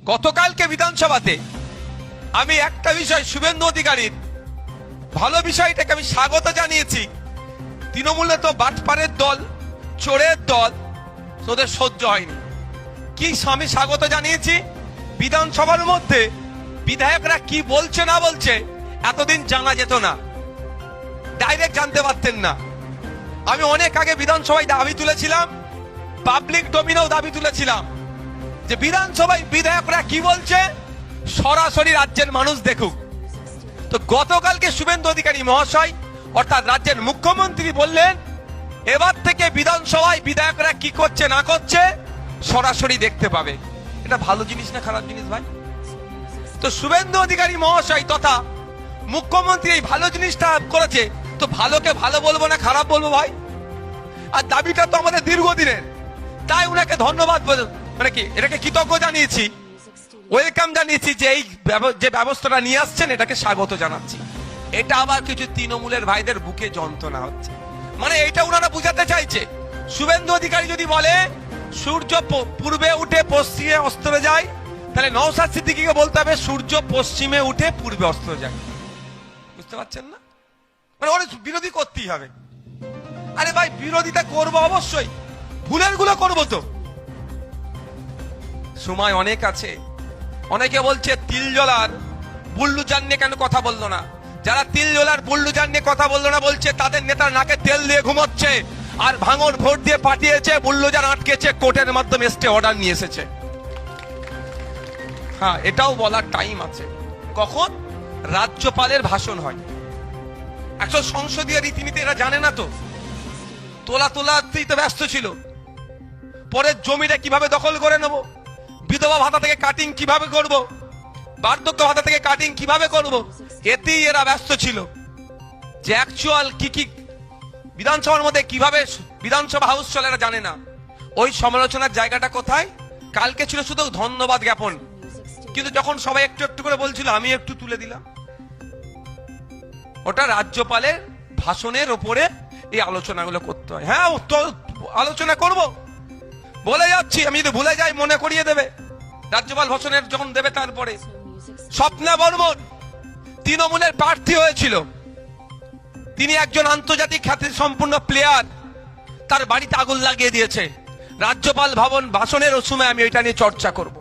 গতকালকে বিধানসভাতে আমি একটা বিষয় শুভেন্দু অধিকারীর ভালো বিষয়টাকে আমি স্বাগত জানিয়েছি। তৃণমূলে তো বাটপারের দল, চোরের দল, ওদের সহ্য হয়নি। কি আমি স্বাগত জানিয়েছি, বিধানসভার মধ্যে বিধায়করা কি বলছে না বলছে এতদিন জানা যেত না, ডাইরেক্ট জানতে পারতেন না। আমি অনেক আগে বিধানসভায় দাবি তুলেছিলাম, পাবলিক ডোমিনেও দাবি তুলেছিলাম যে বিধানসভায় বিধায়করা কি বলছে সরাসরি রাজ্যের মানুষ দেখুক। তো গতকালকে শুভেন্দু অধিকারী মহাশয় অর্থাৎ রাজ্যের মুখ্যমন্ত্রী বললেন এবার থেকে বিধানসভায় বিধায়করা কি করছে না করছে সরাসরি দেখতে পাবে। এটা ভালো জিনিস না খারাপ জিনিস ভাই? তো শুভেন্দু অধিকারী মহাশয় তথা মুখ্যমন্ত্রী এই ভালো জিনিসটা করেছে, তো ভালোকে ভালো বলবো না খারাপ বলবো ভাই? আর দাবিটা তো আমাদের দীর্ঘদিনের, তাই উনাকে ধন্যবাদ মানে কি এটাকে কৃতজ্ঞ জানিয়েছি, ওয়েলকাম জানিয়েছি যে এই যে ব্যবস্থাটা নিয়ে আসছেন এটাকে স্বাগত জানাচ্ছি। এটা আবার কিছু তৃণমূলের ভাইদের বুকে যন্ত্রণা হচ্ছে, মানে এটা ওনারা বুঝাতে চাইছে শুভেন্দু অধিকারী যদি বলে সূর্য পূর্বে উঠে পশ্চিমে অস্ত যায়, তাহলে নওশাদ সিদ্দিকীকে বলতে হবে সূর্য পশ্চিমে উঠে পূর্বে অস্ত যায়। বুঝতে পারছেন না? মানে ওর বিরোধী করতেই হবে। আরে ভাই বিরোধিতা করবো অবশ্যই, ভুলের গুলো করবো তো, সময় অনেক আছে। অনেকে বলছে তিল জলার বুল্লুজান নিয়ে কেন কথা বললো না? যারা তিল জলার বুল্লুজান নিয়ে কথা বললো না বলছে তাদের নেতার নাকে তেল দিয়ে ঘুমোচ্ছে, আর ভাঙর ভোট দিয়ে পাঠিয়েছে, বুল্লুজান আটকেছে, কোর্টের মাধ্যমে স্টে অর্ডার নিয়ে এসেছে। হ্যাঁ, এটাও বলার টাইম আছে। কখন? রাজ্যপালের ভাষণ হয়। একশো সংসদীয় রীতিনীতি এরা জানে না তো, তোলাতেই তো ব্যস্ত ছিল। পরে জমিটা কিভাবে দখল করে নেব, বিধবা ভাতা থেকে কাটিং কিভাবে করব, বার্ধক্য ভাতা থেকে কাটিং কিভাবে করব, এতেই এরা ব্যস্ত ছিল। যে অ্যাকচুয়াল কি বিধানসভার মধ্যে কিভাবে বিধানসভা হাউস চলে এরা জানে না। ওই সমালোচনার জায়গাটা কোথায়? কালকে ছিল শুধু ধন্যবাদ জ্ঞাপন, কিন্তু যখন সবাই একটু একটু করে বলছিল আমি একটু তুলে দিলাম। ওটা রাজ্যপালের ভাষণের ওপরে এই আলোচনাগুলো করতে হয়। হ্যাঁ, তো আলোচনা করব, বলে যাচ্ছি, আমি যদি ভুলে যাই মনে করিয়ে দেবে। রাজ্যপাল ভাষণের যখন দেবে তারপরে স্বপ্না বর্মন তৃণমূলের প্রার্থী হয়েছিল, তিনি একজন আন্তর্জাতিক খ্যাতি সম্পূর্ণ প্লেয়ার, তার বাড়িতে আগুন লাগিয়ে দিয়েছে। রাজ্যপাল ভবন ভাষণের সময় আমি এটা নিয়ে চর্চা করব।